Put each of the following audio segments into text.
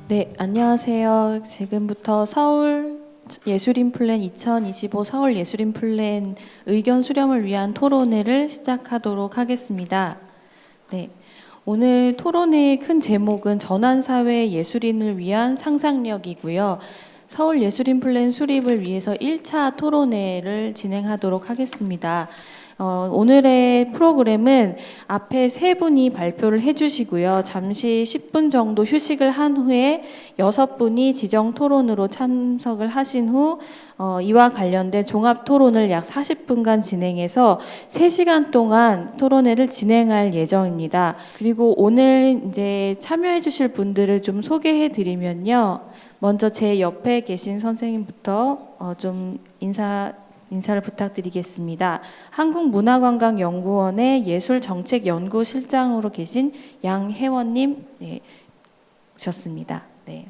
네, 안녕하세요. 지금부터 서울 예술인 플랜 2025 서울 예술인 플랜 의견 수렴을 위한 토론회를 시작하도록 하겠습니다. 네, 오늘 토론회의 큰 제목은 전환사회 예술인을 위한 상상력이고요. 서울 예술인 플랜 수립을 위해서 1차 토론회를 진행하도록 하겠습니다. 오늘의 프로그램은 앞에 세 분이 발표를 해주시고요. 잠시 10분 정도 휴식을 한 후에 6분이 지정 토론으로 참석을 하신 후 이와 관련된 종합 토론을 약 40분간 진행해서 3시간 동안 토론회를 진행할 예정입니다. 그리고 오늘 이제 참여해 주실 분들을 좀 소개해 드리면요. 먼저 제 옆에 계신 선생님부터 좀 인사를 부탁드리겠습니다. 한국문화관광연구원의 예술정책연구실장으로 계신 양혜원님 오셨습니다. 네.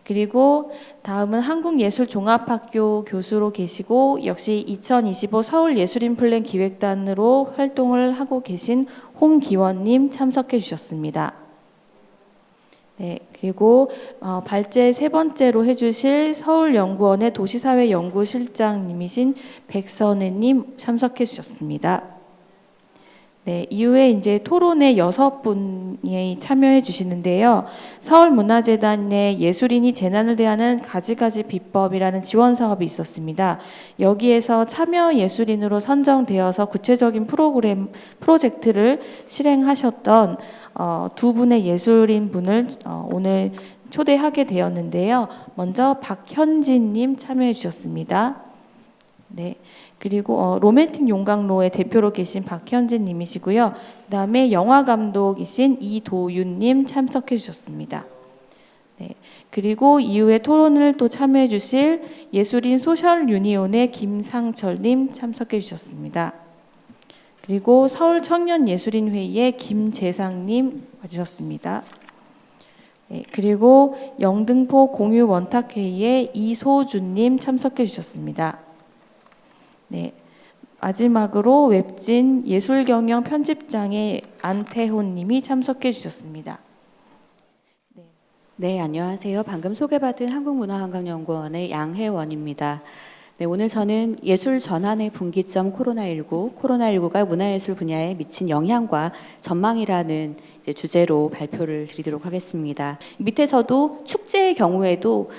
그리고 다음은 한국예술종합학교 교수로 계시고 역시 2025 서울예술인 플랜 기획단으로 활동을 하고 계신 홍기원님 참석해 주셨습니다. 네, 그리고 발제 세 번째로 해주실 서울연구원의 도시사회연구실장님이신 백선혜님 참석해 주셨습니다. 네, 이후에 이제 토론에 6분이 참여해 주시는데요. 서울문화재단의 예술인이 재난을 대하는 가지가지 비법이라는 지원 사업이 있었습니다. 여기에서 참여 예술인으로 선정되어서 구체적인 프로젝트를 실행하셨던 두 분의 예술인 분을 오늘 초대하게 되었는데요. 먼저 박현진님 참여해 주셨습니다. 네. 그리고 로맨틱 용광로의 대표로 계신 박현진 님이시고요. 그다음에 영화 감독이신 이도윤 님 참석해 주셨습니다. 네. 그리고 이후에 토론을 또 참여해 주실 예술인 소셜 유니온의 김상철 님 참석해 주셨습니다. 그리고 서울 청년 예술인 회의의 김재상 님 와주셨습니다. 네. 그리고 영등포 공유 원탁 회의의 이소준 님 참석해 주셨습니다. 네, 마지막으로 웹진 예술경영 편집장의 안태훈 님이 참석해 주셨습니다. 네, 안녕하세요. 방금 소개받은 한국문화관광연구원의 양혜원입니다. 네, 오늘 저는 예술 전환의 분기점 코로나19가 문화예술 분야에 미친 영향과 전망이라는 주제로 발표를 드리도록 하겠습니다. 밑에서도 축제의 경우에도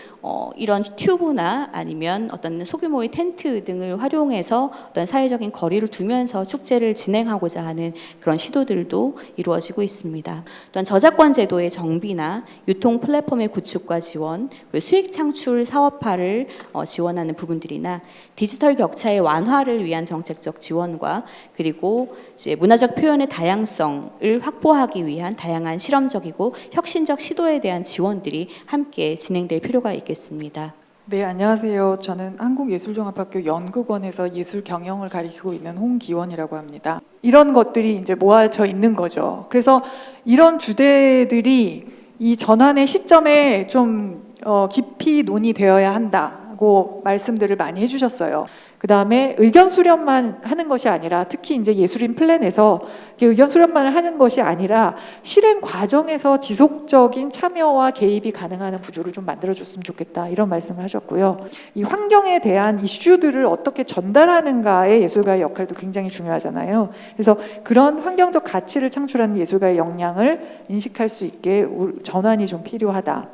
이런 튜브나 아니면 어떤 소규모의 텐트 등을 활용해서 어떤 사회적인 거리를 두면서 축제를 진행하고자 하는 그런 시도들도 이루어지고 있습니다. 또한 저작권 제도의 정비나 유통 플랫폼의 구축과 지원, 수익 창출 사업화를 지원하는 부분들이나 디지털 격차의 완화를 위한 정책적 지원과 그리고 이제 문화적 표현의 다양성을 확보하기 위한 다양한 실험적이고 혁신적 시도에 대한 지원들이 함께 진행될 필요가 있겠습니다. 네, 안녕하세요. 저는 한국예술종합학교 연극원에서 예술 경영을 가리키고 있는 홍기원이라고 합니다. 이런 것들이 이제 모아져 있는 거죠. 그래서 이런 주제들이 이 전환의 시점에 좀 깊이 논의되어야 한다고 말씀들을 많이 해주셨어요. 그 다음에 의견 수렴만 하는 것이 아니라 특히 이제 예술인 플랜에서 의견 수렴만 하는 것이 아니라 실행 과정에서 지속적인 참여와 개입이 가능한 구조를 좀 만들어줬으면 좋겠다 이런 말씀을 하셨고요. 이 환경에 대한 이슈들을 어떻게 전달하는가의 예술가의 역할도 굉장히 중요하잖아요. 그래서 그런 환경적 가치를 창출하는 예술가의 역량을 인식할 수 있게 전환이 좀 필요하다.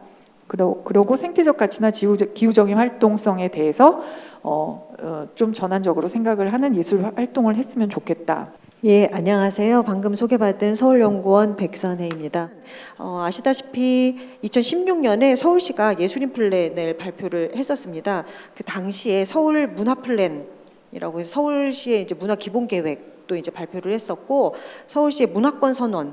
그리고 생태적 가치나 기후적인 활동성에 대해서 좀 전환적으로 생각을 하는 예술 활동을 했으면 좋겠다. 예, 안녕하세요. 방금 소개받은 서울연구원 백선혜입니다. 아시다시피 2016년에 서울시가 예술인 플랜을 발표를 했었습니다. 그 당시에 서울 문화 플랜이라고 해서 서울시의 이제 문화 기본 계획도 이제 발표를 했었고 서울시의 문화권 선언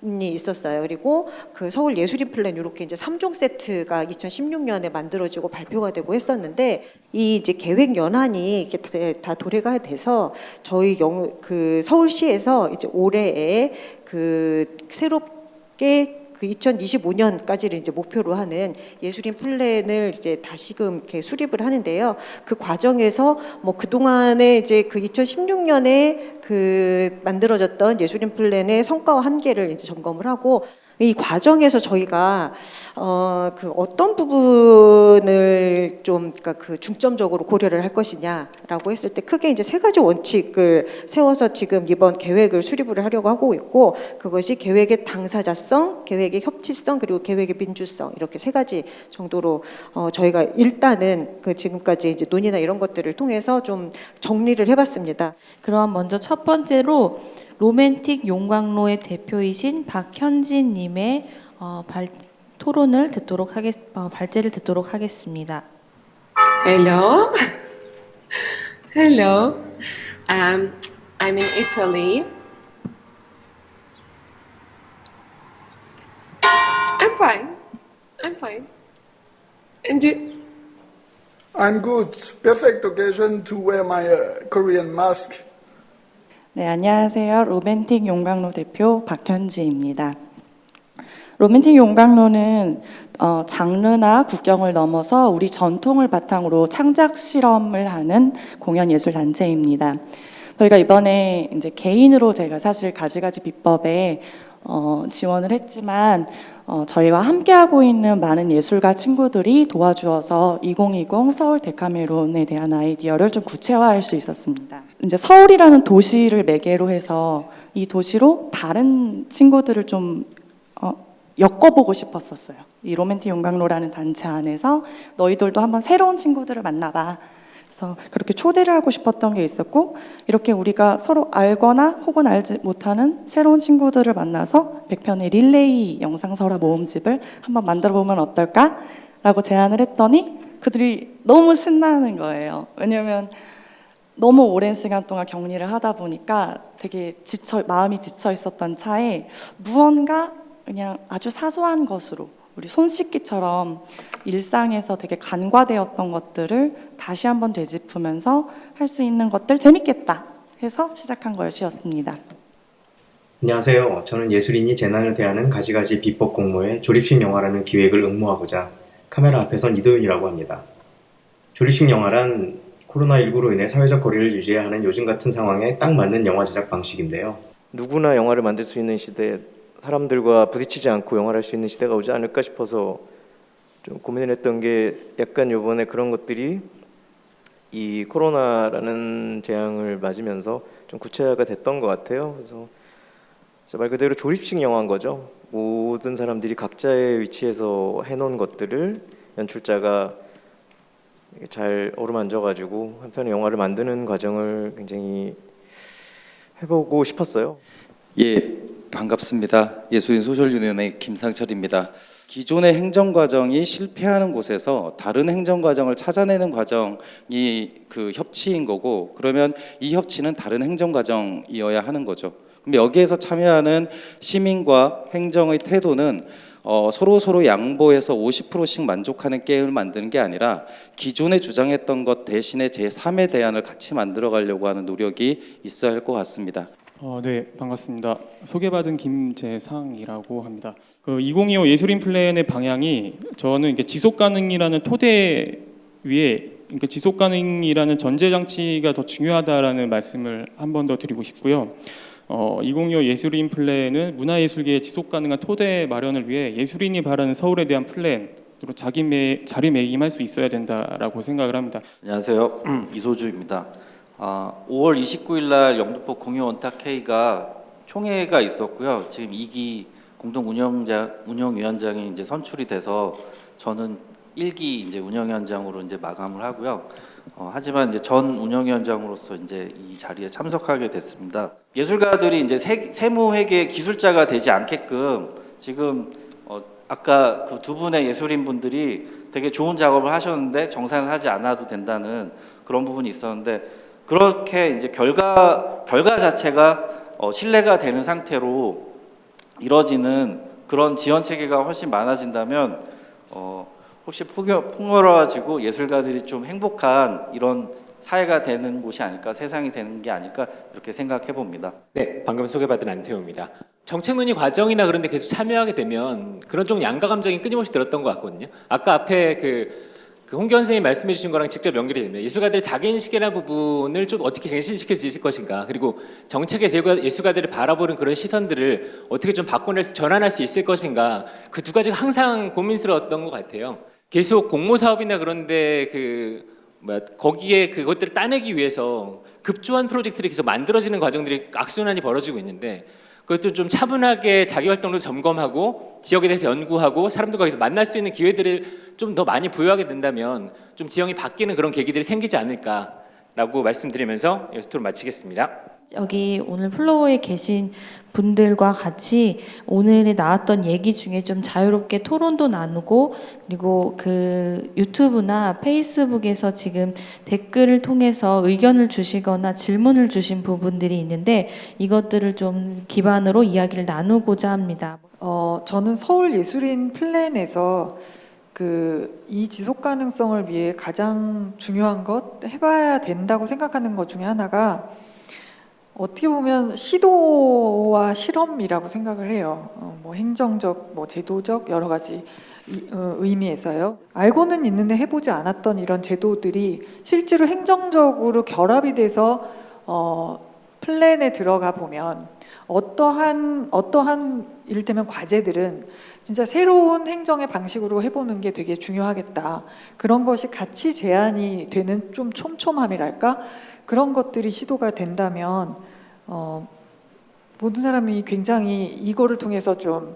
이 있었어요. 그리고 그 서울 예술인 플랜 이렇게 이제 3종 세트가 2016년에 만들어지고 발표가 되고 했었는데 이 이제 계획 연한이 이렇게 다 도래가 돼서 저희 그 서울시에서 이제 올해에 그 새롭게 그 2025년까지를 이제 목표로 하는 예술인 플랜을 이제 다시금 이렇게 수립을 하는데요. 그 과정에서 뭐 그동안에 이제 그 2016년에 그 만들어졌던 예술인 플랜의 성과와 한계를 이제 점검을 하고 이 과정에서 저희가 그 어떤 부분을 좀 그러니까 그 중점적으로 고려를 할 것이냐라고 했을 때 크게 이제 세 가지 원칙을 세워서 지금 이번 계획을 수립을 하려고 하고 있고, 그것이 계획의 당사자성, 계획의 협치성, 그리고 계획의 민주성, 이렇게 세 가지 정도로 저희가 일단은 그 지금까지 이제 논의나 이런 것들을 통해서 좀 정리를 해봤습니다. 그럼 먼저 첫 번째로 로맨틱 용광로의 대표이신 박현진님의 토론을 발제를 듣도록 하겠습니다. Hello. Hello. I'm in Italy. I'm fine. I'm fine. And you? I'm good. Perfect occasion to wear my Korean mask. 네, 안녕하세요. 로맨틱 용광로 대표 박현지입니다. 로맨틱 용광로는 장르나 국경을 넘어서 우리 전통을 바탕으로 창작 실험을 하는 공연 예술 단체입니다. 저희가 이번에 이제 개인으로 제가 사실 가지가지 비법에 지원을 했지만 저희와 함께하고 있는 많은 예술가 친구들이 도와주어서 2020 서울 데카메론에 대한 아이디어를 좀 구체화할 수 있었습니다. 이제 서울이라는 도시를 매개로 해서 이 도시로 다른 친구들을 좀 엮어보고 싶었었어요. 이 로맨틱 용광로라는 단체 안에서 너희들도 한번 새로운 친구들을 만나봐. 그래서 그렇게 초대를 하고 싶었던 게 있었고, 이렇게 우리가 서로 알거나 혹은 알지 못하는 새로운 친구들을 만나서 100편의 릴레이 영상설화 모음집을 한번 만들어 보면 어떨까라고 제안을 했더니 그들이 너무 신나는 거예요. 왜냐하면 너무 오랜 시간 동안 격리를 하다 보니까 되게 마음이 지쳐 있었던 차에 무언가 그냥 아주 사소한 것으로 우리 손 씻기처럼 일상에서 되게 간과되었던 것들을 다시 한번 되짚으면서 할 수 있는 것들 재밌겠다 해서 시작한 것이었습니다. 안녕하세요. 저는 예술인이 재난을 대하는 가지가지 비법 공모의 조립식 영화라는 기획을 응모하고자 카메라 앞에 선 이도윤이라고 합니다. 조립식 영화란 코로나19로 인해 사회적 거리를 유지해야 하는 요즘 같은 상황에 딱 맞는 영화 제작 방식인데요. 누구나 영화를 만들 수 있는 시대에 사람들과 부딪히지 않고 영화를 할 수 있는 시대가 오지 않을까 싶어서 좀 고민을 했던 게, 약간 이번에 그런 것들이 이 코로나라는 재앙을 맞으면서 좀 구체화가 됐던 것 같아요. 그래서 말 그대로 조립식 영화인 거죠. 모든 사람들이 각자의 위치에서 해놓은 것들을 연출자가 잘 어루만져가지고 한 편의 영화를 만드는 과정을 굉장히 해보고 싶었어요. 예, 반갑습니다. 예술인 소셜유니온의 김상철입니다. 기존의 행정과정이 실패하는 곳에서 다른 행정과정을 찾아내는 과정이 그 협치인 거고, 그러면 이 협치는 다른 행정과정이어야 하는 거죠. 그럼 여기에서 참여하는 시민과 행정의 태도는 서로 양보해서 50%씩 만족하는 게임을 만드는 게 아니라 기존에 주장했던 것 대신에 제3의 대안을 같이 만들어 가려고 하는 노력이 있어야 할 것 같습니다. 네, 반갑습니다. 소개받은 김재상이라고 합니다. 그 2025 예술인 플랜의 방향이 저는 이게 지속 가능이라는 토대 위에, 그러니까 지속 가능이라는 전제 장치가 더 중요하다라는 말씀을 한 번 더 드리고 싶고요. 2025 예술인 플랜은 문화예술계의 지속 가능한 토대 마련을 위해 예술인이 바라는 서울에 대한 플랜으로 자리매김할 수 있어야 된다라고 생각을 합니다. 안녕하세요. 이소주입니다. 5월 29일 날 영등포 공유원탁회의가 총회가 있었고요. 지금 2기 공동 운영위원장이 이제 선출이 돼서 저는 1기 이제 운영위원장으로 이제 마감을 하고요. 하지만 이제 전 운영위원장으로서 이제 이 자리에 참석하게 됐습니다. 예술가들이 이제 세무회계 기술자가 되지 않게끔 지금 아까 그 두 분의 예술인 분들이 되게 좋은 작업을 하셨는데 정산을 하지 않아도 된다는 그런 부분이 있었는데, 그렇게 이제 결과 자체가 신뢰가 되는 상태로 이뤄지는 그런 지원 체계가 훨씬 많아진다면 혹시 풍요로워지고 예술가들이 좀 행복한 이런 사회가 되는 곳이 아닐까, 세상이 되는 게 아닐까, 이렇게 생각해 봅니다. 네, 방금 소개받은 안태호입니다. 정책 논의 과정이나 그런 데 계속 참여하게 되면 그런 좀 양가 감정이 끊임없이 들었던 것 같거든요. 아까 앞에 그 그 홍기원 선생님이 말씀해 주신 거랑 직접 연결이 됩니다. 예술가들의 자기인식이라는 부분을 좀 어떻게 갱신시킬 수 있을 것인가, 그리고 정책에서 예술가들을 바라보는 그런 시선들을 어떻게 좀 바꿔낼 전환할 수 있을 것인가, 그 두 가지가 항상 고민스러웠던 것 같아요. 계속 공모 사업이나 그런데 거기에 그것들을 따내기 위해서 급조한 프로젝트들이 계속 만들어지는 과정들이 악순환이 벌어지고 있는데, 그것도 좀 차분하게 자기 활동도 점검하고 지역에 대해서 연구하고 사람들과 거기서 만날 수 있는 기회들을 좀 더 많이 부여하게 된다면 좀 지형이 바뀌는 그런 계기들이 생기지 않을까라고 말씀드리면서 여기서 토론 마치겠습니다. 여기 오늘 플로어에 계신 분들과 같이 오늘에 나왔던 얘기 중에 좀 자유롭게 토론도 나누고, 그리고 그 유튜브나 페이스북에서 지금 댓글을 통해서 의견을 주시거나 질문을 주신 부분들이 있는데 이것들을 좀 기반으로 이야기를 나누고자 합니다. 저는 서울 예술인 플랜에서 이 지속 가능성을 위해 가장 중요한 것, 해봐야 된다고 생각하는 것 중에 하나가 어떻게 보면 시도와 실험이라고 생각을 해요. 뭐 행정적, 뭐 제도적 여러 가지 의미에서요. 알고는 있는데 해보지 않았던 이런 제도들이 실제로 행정적으로 결합이 돼서 플랜에 들어가 보면 어떠한 이를테면 과제들은 진짜 새로운 행정의 방식으로 해보는 게 되게 중요하겠다. 그런 것이 같이 제안이 되는 좀 촘촘함이랄까? 그런 것들이 시도가 된다면 모든 사람이 굉장히 이거를 통해서 좀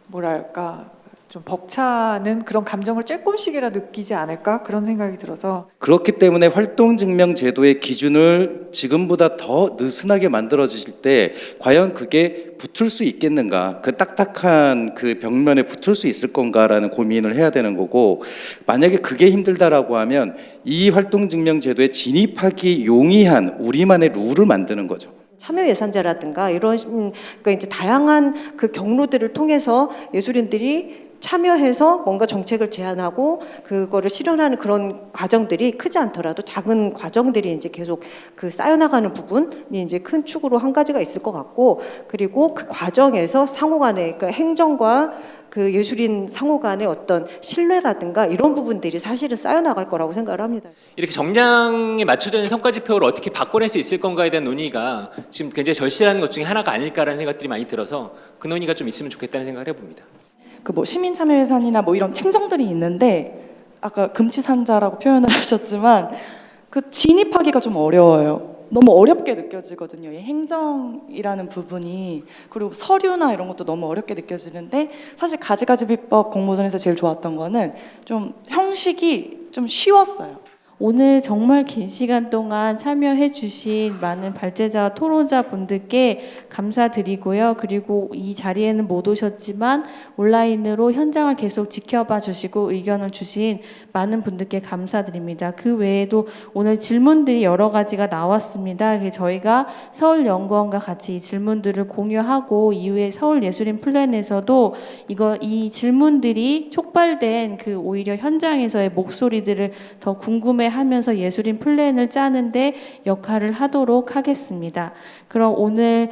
뭐랄까 좀 벅차는 그런 감정을 조금씩이라 느끼지 않을까 그런 생각이 들어서, 그렇기 때문에 활동증명 제도의 기준을 지금보다 더 느슨하게 만들어지실 때 과연 그게 붙을 수 있겠는가, 그 딱딱한 그 벽면에 붙을 수 있을 건가라는 고민을 해야 되는 거고, 만약에 그게 힘들다라고 하면 이 활동증명 제도에 진입하기 용이한 우리만의 룰을 만드는 거죠. 참여 예산제라든가 이런 그러니까 이제 다양한 그 경로들을 통해서 예술인들이 참여해서 뭔가 정책을 제안하고 그거를 실현하는 그런 과정들이 크지 않더라도 작은 과정들이 이제 계속 그 쌓여나가는 부분이 이제 큰 축으로 한 가지가 있을 것 같고, 그리고 그 과정에서 상호간에 그러니까 행정과 그 예술인 상호간의 어떤 신뢰라든가 이런 부분들이 사실은 쌓여나갈 거라고 생각을 합니다. 이렇게 정량에 맞춰져 있는 성과 지표를 어떻게 바꿔낼 수 있을 건가에 대한 논의가 지금 굉장히 절실한 것 중에 하나가 아닐까라는 생각들이 많이 들어서 그 논의가 좀 있으면 좋겠다는 생각을 해봅니다. 그 뭐 시민 참여 예산이나 뭐 이런 행정들이 있는데 아까 금치산자라고 표현을 하셨지만 그 진입하기가 좀 어려워요. 너무 어렵게 느껴지거든요. 이 행정이라는 부분이. 그리고 서류나 이런 것도 너무 어렵게 느껴지는데, 사실 가지가지 비법 공모전에서 제일 좋았던 거는 좀 형식이 좀 쉬웠어요. 오늘 정말 긴 시간 동안 참여해 주신 많은 발제자와 토론자 분들께 감사드리고요. 그리고 이 자리에는 못 오셨지만 온라인으로 현장을 계속 지켜봐 주시고 의견을 주신 많은 분들께 감사드립니다. 그 외에도 오늘 질문들이 여러 가지가 나왔습니다. 저희가 서울연구원과 같이 이 질문들을 공유하고 이후에 서울예술인 플랜에서도 이 질문들이 촉발된 그 오히려 현장에서의 목소리들을 더 궁금해 하면서 예술인 플랜을 짜는데 역할을 하도록 하겠습니다. 그럼 오늘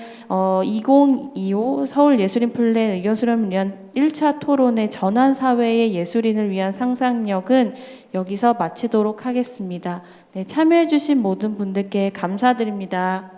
2025 서울 예술인 플랜 의견 수렴을 위한 1차 토론의 전환 사회의 예술인을 위한 상상력은 여기서 마치도록 하겠습니다. 네, 참여해 주신 모든 분들께 감사드립니다.